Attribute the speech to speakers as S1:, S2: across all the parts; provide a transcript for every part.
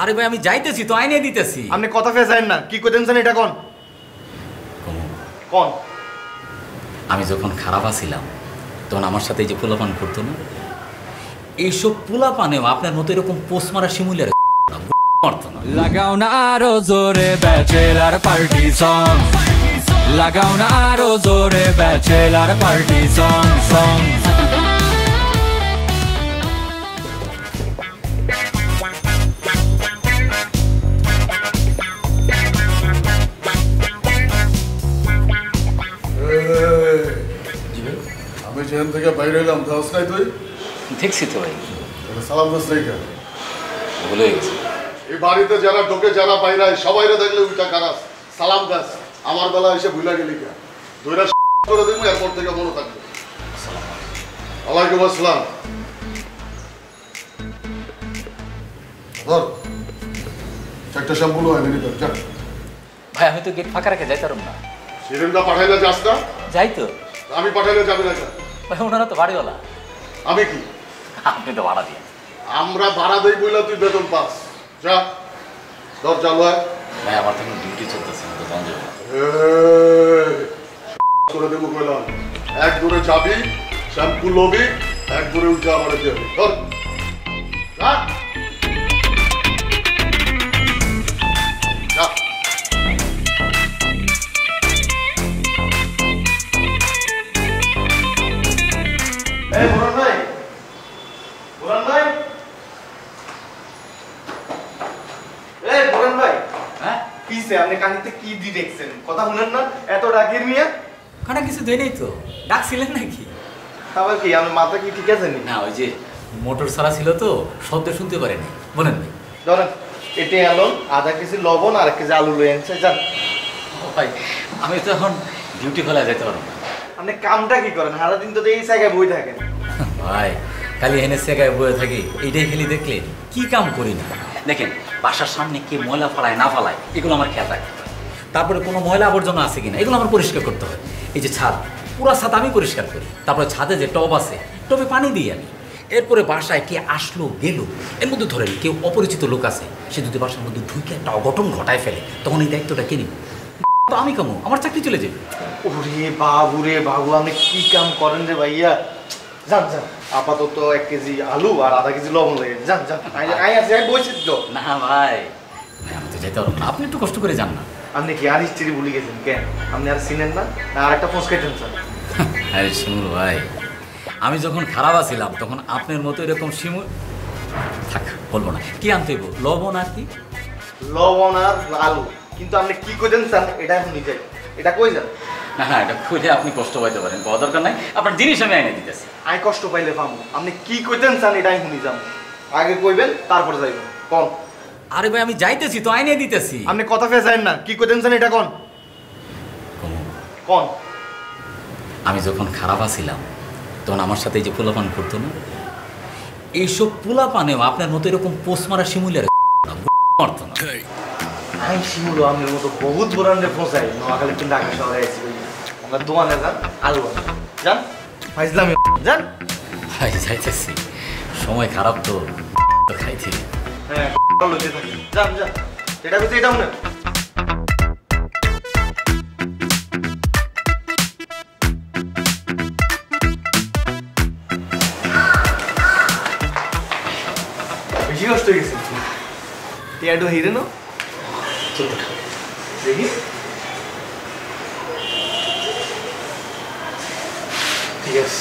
S1: আরে ভাই আমি যাইতেছি তো, আইনে দিতেছি।
S2: আপনি কথা ফেসাইন না, কি কইতেছেন এটা কোন কোন?
S1: আমি যখন খারাপ আছিলাম তখন আমার সাথে এই যে পোলাপান করতো না, এইসব পোলাপানেও আপনার মতো এরকম পোস্ট মারা শিমুলের করতো না।
S3: লাগাও না আরো জোরে ব্যাচেলার পার্টি সং, লাগাও না আরো জোরে ব্যাচেলার পার্টি সং সং।
S4: আমি যেখান থেকে বাইরে এলাম দাস নাই তুই?
S1: দেখছি তো ভাই।
S4: সালাম দাস নাই কেন?
S1: ভুলে গেছি।
S4: এই বাড়িতে যারা ঢোকে যারা বাইরে সবাইরে দেখলে উল্টা কারাস সালাম দাস। আমার বেলা এসে ভুলে গেলি কেন? দুইটা করে দেবো, এরপর থেকে মনে থাকবে। ওয়ালাইকুম আসসালাম। ধর একটা শ্যাম্পু হয় মিনিট যা।
S1: ভাই আমি তো গেট ফাঁকা রেখে যাই পারব না।
S4: সিরিনটা পাঠাইলে যাস না?
S1: যাই তো।
S4: আমি পাঠাইলে যাবি না কেন?
S1: ভাই ওনারা তো বাড়িওয়ালা।
S4: আমি কি?
S1: আপনি তো ভাড়া দিয়ে।
S4: আমরা ভাড়া দেই বইলা তুই বেতন পাস। যা ধর চালু হয়।
S1: ভাই আমার তো ডিউটি চলতেছে না, তো জান যাবে
S4: করে দেবো কইলাম। এক দূরে যাবি, শ্যাম্পু লবি, এক দূরে উঠে আমার যাবি। ধর যা যা।
S2: এই বুরান ভাই, বুরান ভাই, এই বুরান ভাই।
S1: হ্যাঁ
S2: কিসে আপনি কানিতে কি দি দেখছেন? কথা শুনেন না? এত ডাকির মিয়া।
S1: কানা কিছু দেয় নাই তো, ডাকছিলেন নাকি?
S2: তারপর কি আমার মাথা কি ঠিক আছে নি?
S1: না ওই যে মোটর সারা ছিল তো, শব্দ শুনতে পারেনি। বলেন ভাই।
S2: ধরেন এতে আলুন, আধা কেজি লবণ আর 1 কেজি আলু লয়ে আনছে, যান।
S1: ভাই আমি তো এখন ডিউটি খোলা যেতে পারবো না।
S2: আপনি কামটা কি করেন? সারাদিন তো এই জায়গায় বই থাকেন।
S1: ভাই খালি এনে জায়গায় বয়ে থাকি, এইটাই খালি দেখলে কি কাম করি না। দেখেন বাসার সামনে কে ময়লা ফালায় না ফালায় এগুলো আমার খেয়াল রাখতে হয়। তারপরে কোনো ময়লা আবর্জনা আছে কিনা এগুলো আমার পরিষ্কার করতে হয়। এই যে ছাদ, পুরো ছাদ আমি পরিষ্কার করি। তারপরে ছাদে যে টব আছে, টবে পানি দিই আমি। এরপরে বাসায় কে আসলো গেল, এর মধ্যে ধরেন কেউ অপরিচিত লোক আছে, সে যদি বাসার মধ্যে ঢুকে একটা অঘটন ঘটায় ফেলে, তখন এই দায়িত্বটা কে নিব? তো আমি কামো, আমার চাকরি চলে যাবে।
S2: ওরে বাবু রে বাবু, আপনি কি কাম করেন রে ভাইয়া? যান যান, আপাতত 1 কেজি আলু আর আধা কেজি লবণ লয়ে যান যান। আই আছে বইছি তো।
S1: না ভাই, ভাই আমি তো যেতে পারবো না, আপনি একটু কষ্ট করে যান না।
S2: আপনি কি আর হিস্ট্রি ভুলে গেছেন কেন? আপনি আর চিনেন না? আর একটা ফোঁস খাইতেন স্যার।
S1: আরে শিমুল ভাই, আমি যখন খারাপ আছিলাম তখন আপনার মতো এরকম শিমুল থাক বলবো না। কি আনতে হইব? লবণ আর কি?
S2: লবণ আর আলু। কিন্তু আপনি কি কইতেন স্যার এটা এখন নিজে এটা কই যান?
S1: না হ্যাঁ, এটা খুলে আপনি কষ্ট পাইতে পারেন, পাওয়া দরকার নাই। আপনার জিনিস আমি এনে দিতেছি।
S2: আই কষ্ট পাইলে পাবো। আপনি কি কইতেন স্যার এটা আমি শুনি যান। আগে কইবেন তারপর যাইবেন। কোন?
S1: আরে ভাই আমি যাইতেছি তো, আইনে দিতেছি।
S2: আপনি কথা ফেসাইন না, কি কইতেন স্যার এটা কোন? কোন?
S1: আমি যখন খারাপ আছিলাম তখন আমার সাথে এই যে পোলাপান করতো না, এইসব পোলাপানেও আপনার মতো এরকম পোস্ট মারা শিমুলের করতো না।
S2: আমি শিমুল আপনার মতো বহুত বরান্ডে ফোঁসাই নোয়াখালী কিন্তু আগে শহরে আছি। আমরা দোকানে যান আলু যান ফাইজলামি যান।
S1: ভাই যাইতেছি, সময় খারাপ তো খাইছি।
S2: হ্যাঁ লইতে থাকি, যান যান। এটা কইতে এটা মনে বেশি কষ্ট হয়ে গেছে। টিয়াডো হিরে না দেখি ঠিক আছে।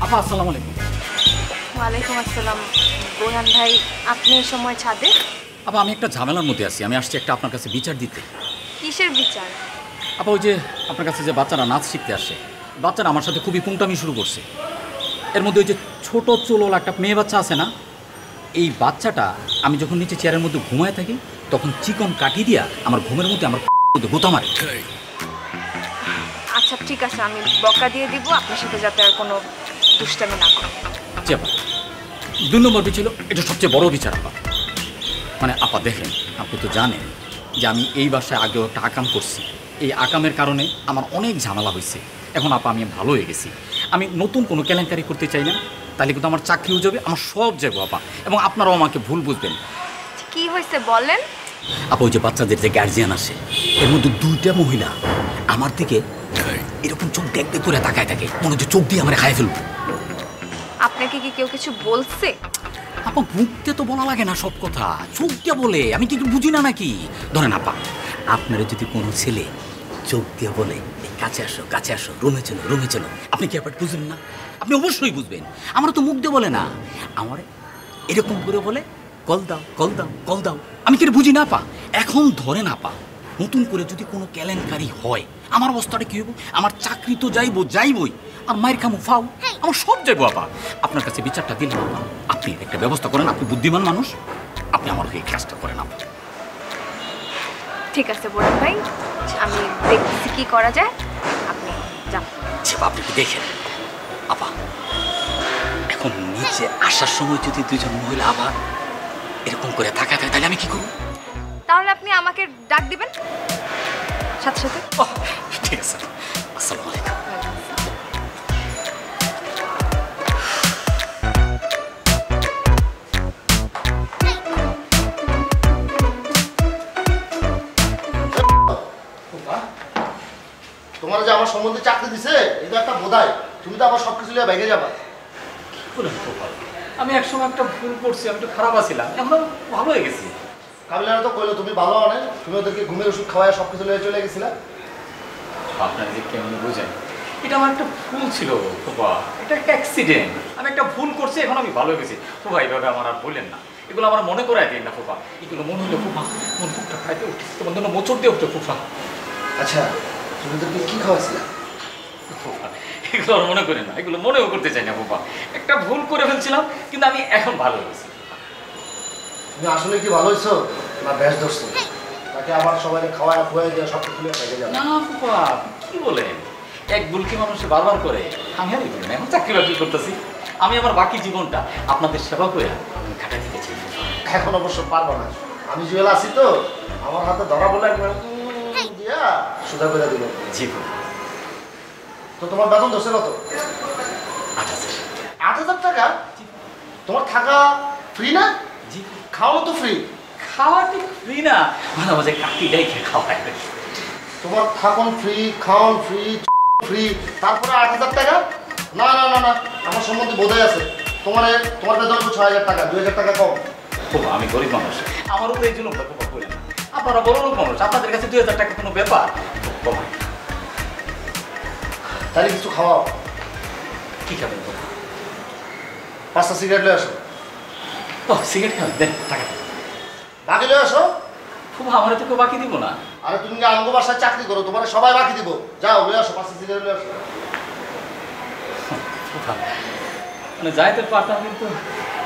S1: আপা আসসালামু আলাইকুম।
S5: ওয়ালাইকুম আসসালাম। বোরহান ভাই, আপনি এই সময় ছাদে?
S1: আপা আমি একটা ঝামেলার মধ্যে আছি, আমি আসছি একটা আপনার কাছে বিচার দিতে।
S5: কিসের বিচার?
S1: আপা ওই যে আপনার কাছে যে বাচ্চারা নাচ শিখতে আসে, বাচ্চারা আমার সাথে খুবই পুংটামি শুরু করছে। এর মধ্যে ওই যে ছোট চুলওয়ালা একটা মেয়ে বাচ্চা আছে না, এই বাচ্চাটা আমি যখন নিচে চেয়ারের মধ্যে ঘুমায় থাকি তখন চিকন কাঠি দিয়া আমার ঘুমের মধ্যে আমার গোতা মারে।
S5: আচ্ছা ঠিক আছে, আমি বকা দিয়ে দিব আপনার সাথে যাতে আর কোনো দুষ্টামি না করে।
S1: চেপা 2 নম্বর ছিল, এটা সবচেয়ে বড় বিচার আপা। মানে আপা দেখেন, আপনি তো জানেন যে আমি এই বাসায় আগেও একটা আকাম করছি। এই আকামের কারণে আমার অনেক ঝামেলা হয়েছে। এখন আপা আমি ভালো হয়ে গেছি, আমি নতুন কোনো কেলেঙ্কারি করতে চাই না। তাহলে কিন্তু আমার চাকরিও যাবে, আমার সব যাবো আপা। এবং আপনারাও আমাকে ভুল বুঝবেন।
S5: কি হয়েছে বলেন?
S1: আপা ওই যে বাচ্চাদের যে গার্জিয়ান আসে, এর মধ্যে 2টা মহিলা আমার দিকে এরকম চোখ দেখতে করে তাকায় থাকে, মনে হচ্ছে চোখ দিয়ে আমার খাই ফেলবো।
S5: আপনাকে কি কেউ কিছু বলছে?
S1: আপা মুখতে তো বলা লাগে না সব কথা, চোখ দিয়ে বলে। আমি কি বুঝি না নাকি? ধরেন আপা, আপনারা যদি কোনো ছেলে চোখ দিয়ে বলে কাছে আসো কাছে আসো, রুমে চলো রুমে চলো, আপনি কি ব্যাপারটা বুঝবেন না? আপনি অবশ্যই বুঝবেন। আমার তো মুখ দিয়ে বলে না, আমার এরকম করে বলে কল দাও কল দাও কল দাও। আমি কি বুঝি না আপা? এখন ধরেন আপা, নতুন করে যদি কোনো কেলেঙ্কারি হয়, আমার অবস্থাটা কি হইব? আমার চাকরি তো যাইবই, আর মায়ের খামু ফাও, আমার সব যাইবো আপা। আপনার কাছে বিচারটা দিলাম আপা, আপনি একটা ব্যবস্থা করেন। আপনি বুদ্ধিমান মানুষ, আপনি আমার এই কাজটা করেন আপা।
S5: ঠিক আছে বোরান ভাই, আমি দেখছি কি করা যায়। আপনি যান।
S1: আপনি কি দেখেন আপা, এখন নিচে আসার সময় যদি 2জন মহিলা আবার এরকম করে থাকা থাকে, তাহলে আমি কি করব?
S5: তাহলে আপনি আমাকে ডাক দিবেন সাথে সাথে।
S1: ঠিক আছে, আসসালামু আলাইকুম।
S2: তোমার যে আমার সম্বন্ধে চাকরি দিছে, এটা একটা বোধায়। তুমি তো আবার সবকিছু নিয়ে ভেঙে যাবা।
S1: আমি একসময় একটা ভুল করছি, আমি একটু খারাপ আছিলাম, এখন ভালো হয়ে গেছি।
S2: কাবিলারা তো কইলো তুমি ভালো অনেক, তুমি ওদেরকে ঘুমের ওষুধ খাওয়ায় সবকিছু নিয়ে চলে গেছিলা।
S1: আপনারা যে কেমন বোঝেন, এটা আমার একটা ভুল ছিল বাবা, এটা একটা অ্যাক্সিডেন্ট। আমি একটা ভুল করছি, এখন আমি ভালো হয়ে গেছি। বাবা এইভাবে আমার আর বললেন না, এগুলো আমার মনে করাই দিন না ফুফা। এগুলো মনে হলো ফুফা, মন ফুকটা খাইতে উঠছে, তোমার জন্য মোচড় দিয়ে উঠছে ফুফা।
S2: আচ্ছা, তুমি ওদেরকে কি খাওয়াইছিলা?
S1: ফুফা এগুলো আর মনে করেন না, এগুলো মনেও করতে চাই না ফুফা। একটা ভুল করে ফেলছিলাম, কিন্তু আমি এখন ভালো হয়ে গেছি।
S2: তুমি আসলে কি ভালো হয়েছো না বেশ ধরছো? তাকে আবার সবাই খাওয়ায় খুয়াই দিয়ে সব কিছু ভেঙে যাবে।
S1: না ফুফা, কি বলেন? এক ভুল কি মানুষ বারবার করে? আমি আর এগুলো না, এখন চাকরি বাকরি করতেছি। আমি আমার বাকি জীবনটা আপনাদের সেবা করে আমি কাটাতে চাই ফুফা।
S2: এখন অবশ্য পারবো না, আমি জুয়েল আছি তো, আমার হাতে ধরা বলে একবার দিয়া সুদা করে দিল।
S1: জি ফুফা।
S2: তো তোমার বেতন ধরছে কত?
S1: 8000।
S2: 8000 টাকা? তোমার থাকা ফ্রি না?
S1: জি।
S2: খাওয়া তো ফ্রি?
S1: খাওয়া ঠিক ফ্রি না, মাঝে মাঝে কাকিটাই খেয়ে খাওয়ায়।
S2: তোমার থাকুন ফ্রি, খাওয়ান ফ্রি, ফ্রি, তারপরে 8000 টাকা? না না না না, আমার সম্বন্ধে বোধহয় আছে। তোমার বেতন 6000 টাকা, 2000 টাকা কম।
S1: ফুফা আমি গরিব মানুষ, আমার উপরে এই জন্য ফুফা করেন। আপনারা বড় লোক মানুষ, আপনাদের কাছে 2000 টাকা কোনো ব্যাপার? কমাই।
S2: তাহলে কিছু খাওয়াও।
S1: কি খাবেন ফুফা?
S2: 5টা সিগারেট লয়ে আসো।
S1: ও সিগারেট খাবেন, দেন টাকা।
S2: বাকি লয়ে আসো।
S1: ফুফা আমার তো কেউ বাকি দিব না।
S2: আরে তুমি কি আমগো বাসায় চাকরি করো, তোমার সবাই বাকি দিব। যাও লয়ে আসো, 5টা সিগারেট লয়ে আসো।
S1: ফুফা মানে যাইতে পারতাম, কিন্তু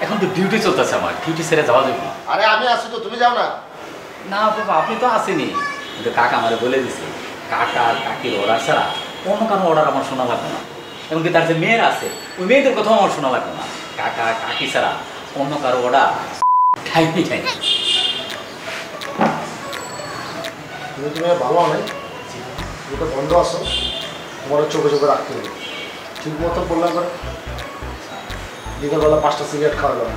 S1: এখন তো ডিউটি চলতেছে, আমার ডিউটি ছেড়ে যাওয়া যাবে না।
S2: আরে আমি আছি তো, তুমি যাও না।
S1: না বাবা আপনি তো আসেনি, কিন্তু কাকা আমারে বলে দিছে কাকা আর কাকির অর্ডার ছাড়া অন্য কারো অর্ডার আমার শোনা লাগবে না। এমনকি তার যে মেয়েরা আছে, ওই মেয়েদের কথাও আমার শোনা লাগবে না। কাকা কাকি ছাড়া অন্য কারো অর্ডার ঠাইনি ঠাইনি।
S2: তুমি ভালো অনেক, দুটো বন্ধ আসো, তোমার চোখে চোখে রাখতে হবে। ঠিক মতো বললাম করে বিকেলবেলা 5টা সিগারেট খাওয়া যাবে,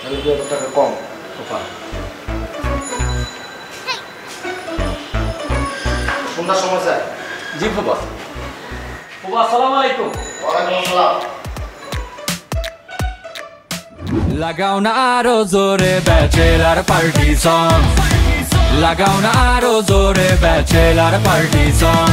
S2: তাহলে 2000 টাকা কম।
S1: ফুফা
S2: সন্ধ্যার সময় চাই।
S1: জি ফুফা। ফুফা আসসালামু আলাইকুম।
S2: ওয়ালাইকুম আসসালাম।
S3: লাগাও না আরো জোরে ব্যাচেলার পার্টি সং, লাগাও না আরো জোরে ব্যাচেলার পার্টি সং।